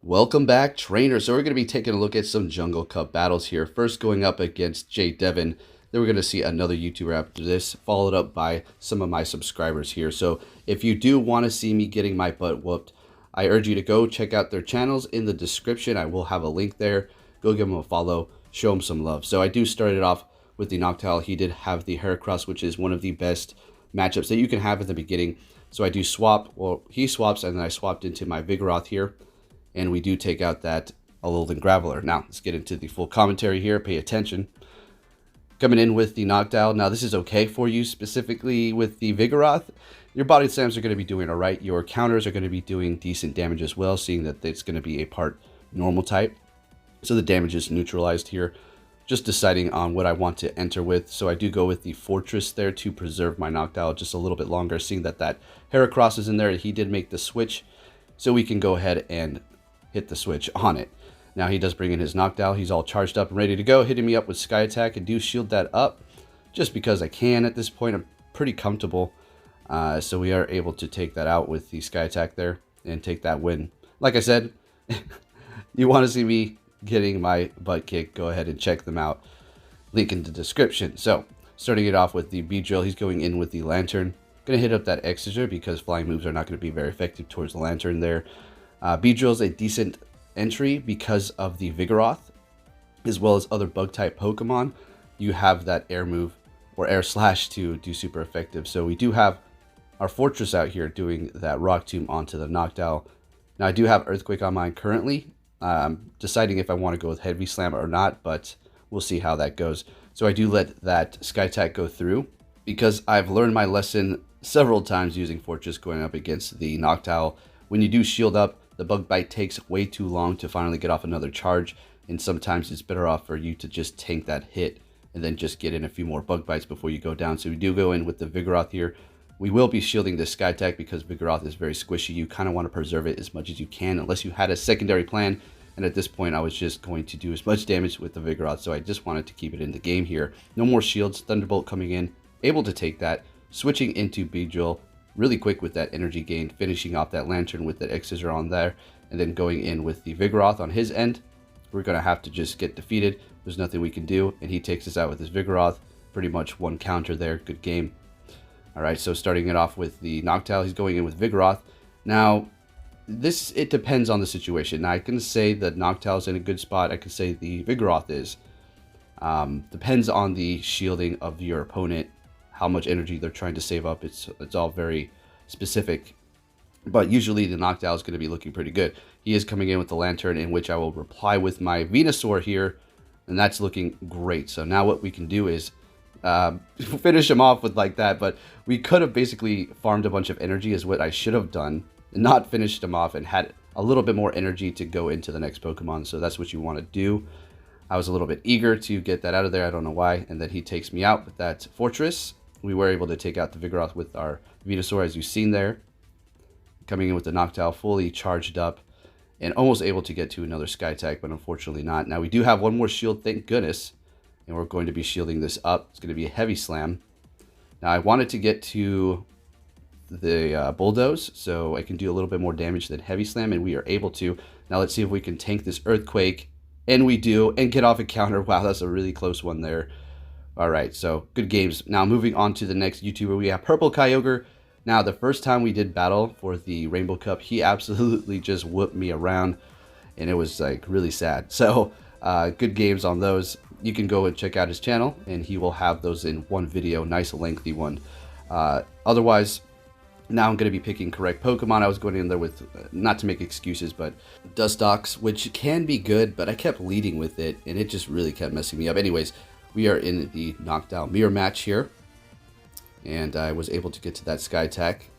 Welcome back, trainers. So we're going to be taking a look at some Jungle Cup battles here. First going up against Devin. Then we're going to see another YouTuber after this, followed up by some of my subscribers here. So if you do want to see me getting my butt whooped, I urge you to go check out their channels in the description. I will have a link there. Go give them a follow, show them some love. So I do start it off with the Noctowl. He did have the Heracross, which is one of the best matchups that you can have at the beginning. So I do swap. Well, he swaps, and then I swapped into my Vigoroth here. And we do take out that Alolan Graveler. Now, let's get into the full commentary here. Pay attention. Coming in with the Noctowl. Now, this is okay for you, specifically with the Vigoroth. Your body slams are going to be doing all right. Your counters are going to be doing decent damage as well, seeing that it's going to be a part normal type. So the damage is neutralized here. Just deciding on what I want to enter with. So I do go with the Fortress there to preserve my Noctowl just a little bit longer, seeing that that Heracross is in there. He did make the switch, so we can go ahead and hit the switch on it. Now he does bring in his Noctowl. He's all charged up and ready to go, hitting me up with Sky Attack. I do shield that up just because I can at this point. I'm pretty comfortable. So we are able to take that out with the Sky Attack there and take that win. Like I said, you want to see me getting my butt kicked, go ahead and check them out. Link in the description. So starting it off with the Beedrill, he's going in with the Lantern. Going to hit up that Exeter because flying moves are not going to be very effective towards the Lantern there. Beedrill is a decent entry because of the Vigoroth, as well as other bug-type Pokemon. You have that air move, or air slash, to do super effective. So we do have our Fortress out here doing that Rock Tomb onto the Noctowl. Now I do have Earthquake on mine currently. Deciding if I want to go with Heavy Slam or not, but we'll see how that goes. So I do let that Sky Attack go through because I've learned my lesson several times using Fortress going up against the Noctowl. When you do shield up, the Bug Bite takes way too long to finally get off another charge, and sometimes it's better off for you to just tank that hit and then just get in a few more Bug Bites before you go down. So we do go in with the Vigoroth here. We will be shielding this Sky Attack because Vigoroth is very squishy. You kind of want to preserve it as much as you can unless you had a secondary plan, and at this point I was just going to do as much damage with the Vigoroth, so I just wanted to keep it in the game here. No more shields. Thunderbolt coming in, able to take that, switching into Beedrill really quick with that energy gain, finishing off that Lantern with that X-Scissor on there, and then going in with the Vigoroth on his end. We're going to have to just get defeated. There's nothing we can do, and he takes us out with his Vigoroth. Pretty much one counter there. Good game. Alright, so starting it off with the Noctowl, he's going in with Vigoroth. Now, it depends on the situation. Now, I can say that Noctowl's in a good spot. I can say the Vigoroth is. Depends on the shielding of your opponent, how much energy they're trying to save up. It's all very specific, but usually the Noctowl is going to be looking pretty good. He is coming in with the Lantern, in which I will reply with my Venusaur here, and that's looking great. So now what we can do is finish him off with like that, but we could have basically farmed a bunch of energy is what I should have done, and not finished him off and had a little bit more energy to go into the next Pokemon. So that's what you want to do. I was a little bit eager to get that out of there. I don't know why. And then he takes me out with that Fortress. We were able to take out the Vigoroth with our Venusaur, as you've seen there. Coming in with the Noctowl fully charged up and almost able to get to another Sky Attack, but unfortunately not. Now we do have one more shield, thank goodness, and we're going to be shielding this up. It's going to be a Heavy Slam. Now I wanted to get to the Bulldoze, so I can do a little bit more damage than Heavy Slam, and we are able to. Now let's see if we can tank this Earthquake, and we do, and get off a counter. Wow, that's a really close one there. Alright, so good games. Now moving on to the next YouTuber, we have Purple Kyogre. Now the first time we did battle for the Rainbow Cup, he absolutely just whooped me around, and it was like really sad. So good games on those. You can go and check out his channel, and he will have those in one video, nice lengthy one. Otherwise, now I'm going to be picking correct Pokemon. I was going in there with, not to make excuses, but Dustox, which can be good, but I kept leading with it, and it just really kept messing me up. Anyways, we are in the Noctowl mirror match here, and I was able to get to that Sky Attack.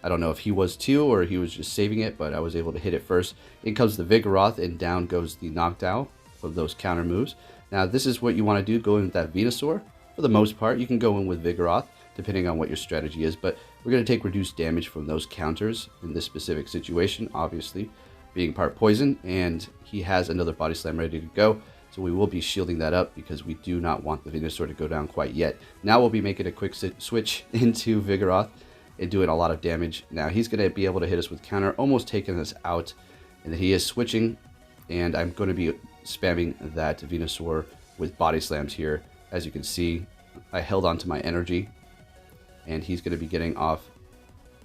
I don't know if he was too, or he was just saving it, but I was able to hit it first. In comes the Vigoroth, and down goes the Noctowl for those counter moves. Now, this is what you want to do, go in with that Venusaur. For the most part, you can go in with Vigoroth, depending on what your strategy is, but we're going to take reduced damage from those counters in this specific situation, obviously, being part poison, and he has another Body Slam ready to go. So we will be shielding that up because we do not want the Venusaur to go down quite yet. Now we'll be making a quick switch into Vigoroth and doing a lot of damage. Now he's going to be able to hit us with counter, almost taking us out. And then he is switching, and I'm going to be spamming that Venusaur with body slams here. As you can see, I held on to my energy, and he's going to be getting off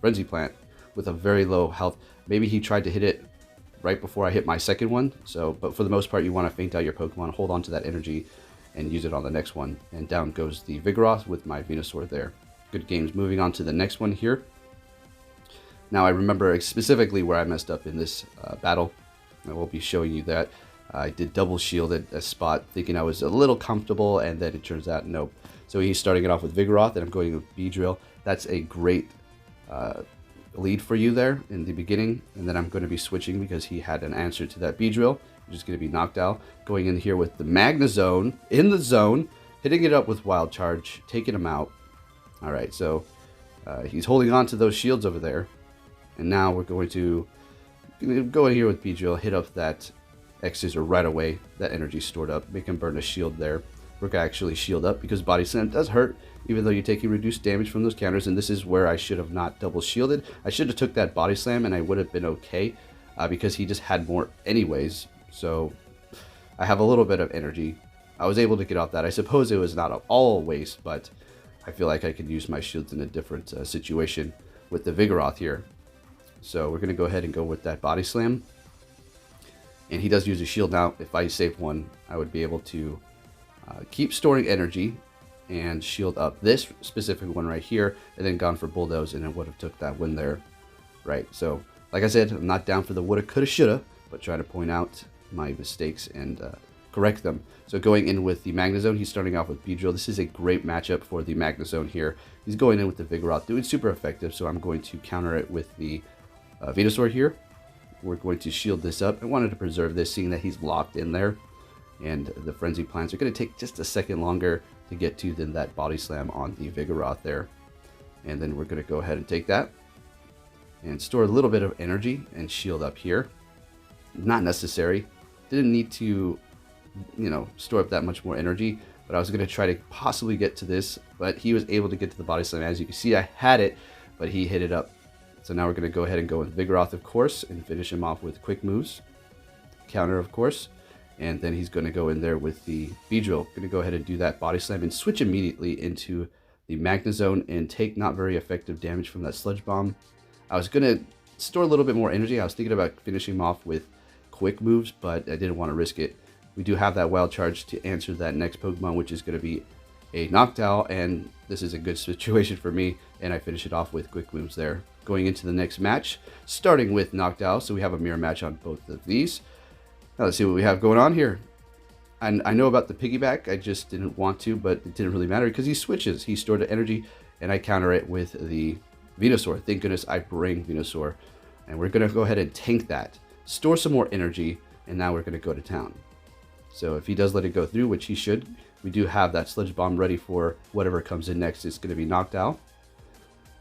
Frenzy Plant with a very low health. Maybe he tried to hit it right before I hit my second one. But for the most part, you want to feint out your Pokemon, hold on to that energy, and use it on the next one. And down goes the Vigoroth with my Venusaur there. Good games. Moving on to the next one here. Now I remember specifically where I messed up in this battle. I will be showing you that. I did double shield at a spot thinking I was a little comfortable, and then it turns out nope. So he's starting it off with Vigoroth, and I'm going with Beedrill. That's a great lead for you there in the beginning, and then I'm going to be switching because he had an answer to that Beedrill, which is going to be knocked out. Going in here with the Magnezone in the zone, hitting it up with Wild Charge, taking him out. All right, so he's holding on to those shields over there, and now we're going to go in here with Beedrill, hit up that X-Scissor right away. That energy stored up, make him burn a shield there. We're going to actually shield up because Body Slam does hurt, even though you're taking reduced damage from those counters, and this is where I should have not double shielded. I should have took that Body Slam and I would have been okay because he just had more anyways. So I have a little bit of energy. I was able to get off that. I suppose it was not all waste, but I feel like I could use my shields in a different situation with the Vigoroth here. So we're going to go ahead and go with that Body Slam. And he does use a shield now. If I saved one, I would be able to keep storing energy and shield up this specific one right here, and then gone for Bulldoze, and it would have took that win there. Right, so like I said, I'm not down for the woulda, coulda, shoulda, but trying to point out my mistakes and correct them. So going in with the Magnezone, he's starting off with Beedrill. This is a great matchup for the Magnezone here. He's going in with the Vigoroth, doing super effective, so I'm going to counter it with the Venusaur here. We're going to shield this up. I wanted to preserve this, seeing that he's locked in there. And the Frenzy Plants are going to take just a second longer to get to than that Body Slam on the Vigoroth there. And then we're going to go ahead and take that and store a little bit of energy and shield up here. Not necessary. Didn't need to, store up that much more energy. But I was going to try to possibly get to this. But he was able to get to the Body Slam. As you can see, I had it, but he hit it up. So now we're going to go ahead and go with Vigoroth, of course, and finish him off with quick moves. Counter, of course. And then he's going to go in there with the Beedrill. Going to go ahead and do that Body Slam and switch immediately into the Magnezone and take not very effective damage from that Sludge Bomb. I was going to store a little bit more energy. I was thinking about finishing him off with quick moves, but I didn't want to risk it. We do have that Wild Charge to answer that next Pokemon, which is going to be a Noctowl, and this is a good situation for me, and I finish it off with quick moves there. Going into the next match, starting with Noctowl, so we have a mirror match on both of these. Now let's see what we have going on here. And I know about the piggyback, I just didn't want to, but it didn't really matter because he switches. He stored the energy, and I counter it with the Venusaur. Thank goodness I bring Venusaur. And we're going to go ahead and tank that, store some more energy, and now we're going to go to town. So if he does let it go through, which he should, we do have that Sludge Bomb ready for whatever comes in next. It's going to be Noctowl,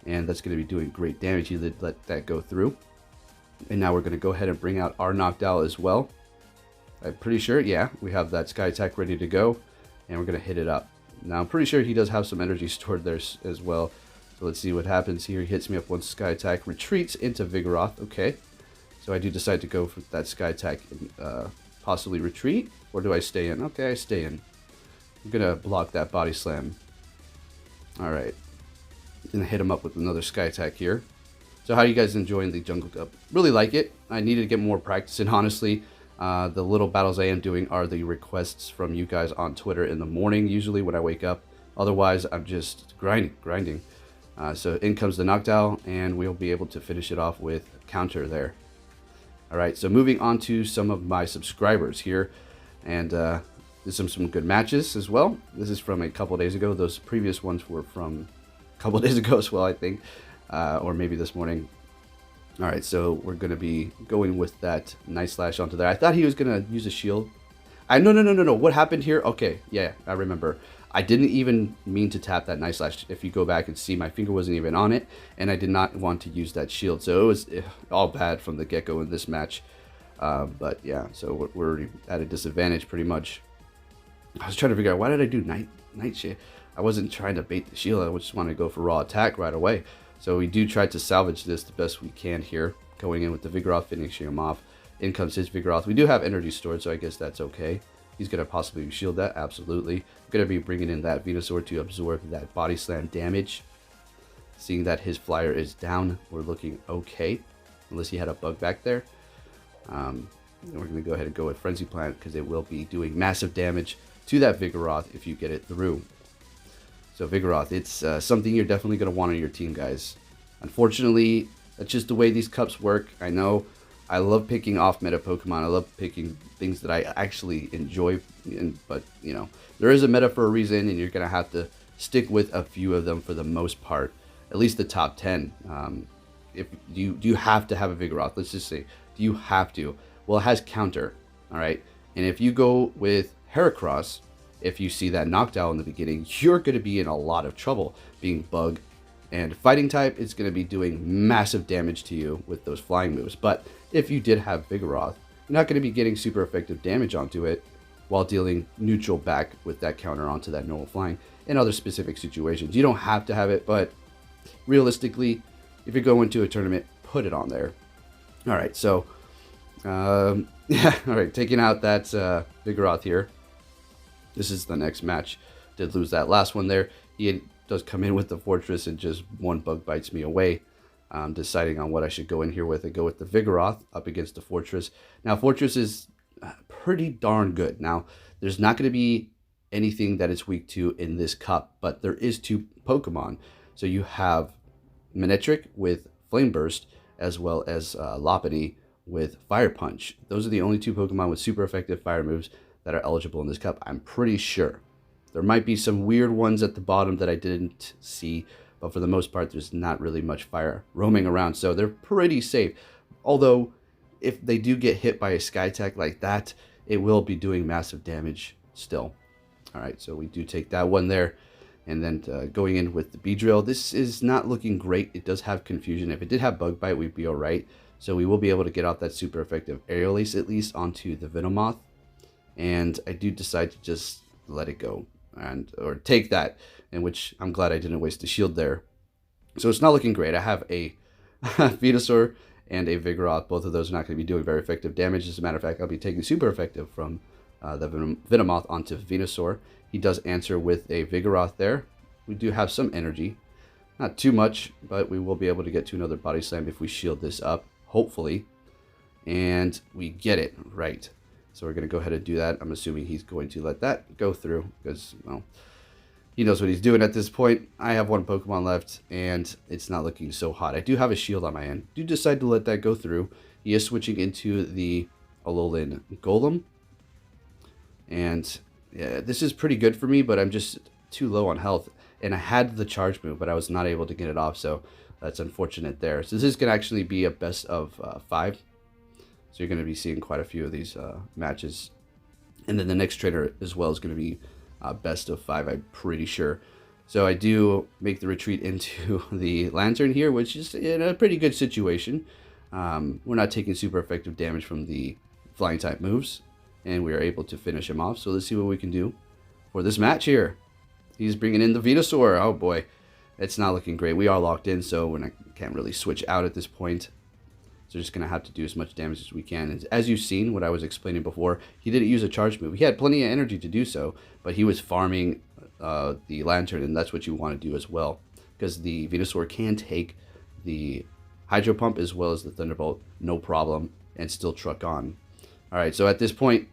and that's going to be doing great damage. He let that go through. And now we're going to go ahead and bring out our Noctowl as well. I'm pretty sure, yeah, we have that Sky Attack ready to go, and we're going to hit it up. Now, I'm pretty sure he does have some energy stored there as well. So let's see what happens here. He hits me up one Sky Attack, retreats into Vigoroth. Okay, so I do decide to go for that Sky Attack and possibly retreat, or do I stay in? Okay, I stay in. I'm going to block that Body Slam. All right. Going to hit him up with another Sky Attack here. So how are you guys enjoying the Jungle Cup? Really like it. I needed to get more practice in, honestly. The little battles I am doing are the requests from you guys on Twitter in the morning, usually when I wake up. Otherwise, I'm just grinding. So in comes the Noctowl, and we'll be able to finish it off with counter there. All right, so moving on to some of my subscribers here. And there's some good matches as well. This is from a couple days ago. Those previous ones were from a couple days ago as well, I think. Or maybe this morning. All right, so we're going to be going with that Night Slash onto there. I thought he was going to use a shield. No. What happened here? Okay, yeah, I remember. I didn't even mean to tap that Night Slash. If you go back and see, my finger wasn't even on it, and I did not want to use that shield. So it was all bad from the get-go in this match. But yeah, so we're already at a disadvantage pretty much. I was trying to figure out, why did I do Night Shield? I wasn't trying to bait the shield. I just wanted to go for raw attack right away. So we do try to salvage this the best we can here. Going in with the Vigoroth, finishing him off. In comes his Vigoroth. We do have energy stored, so I guess that's okay. He's going to possibly shield that, absolutely. Going to be bringing in that Venusaur to absorb that Body Slam damage. Seeing that his flyer is down, we're looking okay. Unless he had a bug back there. We're going to go ahead and go with Frenzy Plant because it will be doing massive damage to that Vigoroth if you get it through. So Vigoroth, it's something you're definitely going to want on your team, guys. Unfortunately, that's just the way these cups work. I know I love picking off meta Pokemon. I love picking things that I actually enjoy. But, you know, there is a meta for a reason, and you're going to have to stick with a few of them for the most part. At least the top 10. If do you have to have a Vigoroth? Let's just say, do you have to? Well, it has counter, all right? And if you go with Heracross, if you see that knockdown in the beginning, you're going to be in a lot of trouble. Being bug and fighting type, it's going to be doing massive damage to you with those flying moves. But if you did have Vigoroth, you're not going to be getting super effective damage onto it while dealing neutral back with that counter onto that normal flying in other specific situations. You don't have to have it, but realistically, if you go into a tournament, put it on there. All right, so yeah, all right, taking out that Vigoroth here. This is the next match. Did lose that last one there. He does come in with the Fortress and just one bug bites me away. Deciding on what I should go in here with. I go with the Vigoroth up against the Fortress. Now, Fortress is pretty darn good. Now, there's not going to be anything that it's weak to in this cup, but there is two Pokemon. So you have Manectric with Flame Burst, as well as Lopunny with Fire Punch. Those are the only two Pokemon with super effective fire moves that are eligible in this cup, I'm pretty sure. There might be some weird ones at the bottom that I didn't see, but for the most part, there's not really much fire roaming around, so they're pretty safe. Although, if they do get hit by a Sky Attack like that, it will be doing massive damage still. Alright, so we do take that one there. And then going in with the Beedrill, this is not looking great. It does have Confusion. If it did have Bug Bite, we'd be alright. So we will be able to get off that super effective Aerial Ace at least onto the Venomoth. And I do decide to just let it go. Or take that, in which I'm glad I didn't waste the shield there. So it's not looking great. I have a Venusaur and a Vigoroth. Both of those are not going to be doing very effective damage. As a matter of fact, I'll be taking super effective from the Venomoth onto Venusaur. He does answer with a Vigoroth there. We do have some energy. Not too much, but we will be able to get to another Body Slam if we shield this up, hopefully. And we get it right. So we're going to go ahead and do that. I'm assuming he's going to let that go through because, well, he knows what he's doing at this point. I have one Pokemon left, and it's not looking so hot. I do have a shield on my end. Do decide to let that go through. He is switching into the Alolan Golem. And yeah, this is pretty good for me, but I'm just too low on health. And I had the charge move, but I was not able to get it off, so that's unfortunate there. So this is going to actually be a best of 5. So you're going to be seeing quite a few of these matches. And then the next trainer as well is going to be best of 5, I'm pretty sure. So I do make the retreat into the Lantern here, which is in a pretty good situation. We're not taking super effective damage from the flying type moves. And we are able to finish him off. So let's see what we can do for this match here. He's bringing in the Venusaur. Oh boy, it's not looking great. We are locked in, so we can't really switch out at this point. So just going to have to do as much damage as we can. And as you've seen, what I was explaining before, he didn't use a charge move. He had plenty of energy to do so, but he was farming the Lantern, and that's what you want to do as well. Because the Venusaur can take the Hydro Pump as well as the Thunderbolt, no problem, and still truck on. Alright, so at this point,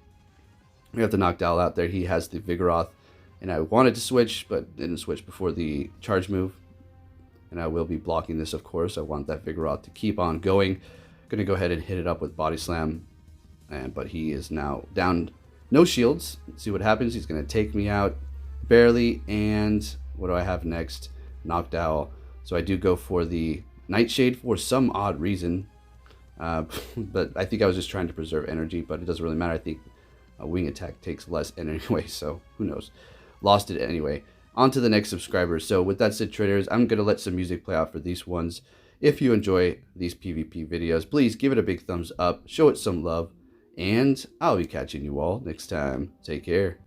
we have the Noctowl out there. He has the Vigoroth, and I wanted to switch, but didn't switch before the charge move. And I will be blocking this, of course. I want that Vigoroth to keep on going. Going to go ahead and hit it up with Body Slam. But he is now down. No shields. Let's see what happens. He's going to take me out barely. And what do I have next? Noctowl. So I do go for the Nightshade for some odd reason. But I think I was just trying to preserve energy. But it doesn't really matter. I think a Wing Attack takes less anyway. So who knows. Lost it anyway. On to the next subscriber. So with that said, traders, I'm going to let some music play out for these ones. If you enjoy these PvP videos, please give it a big thumbs up, show it some love, and I'll be catching you all next time. Take care.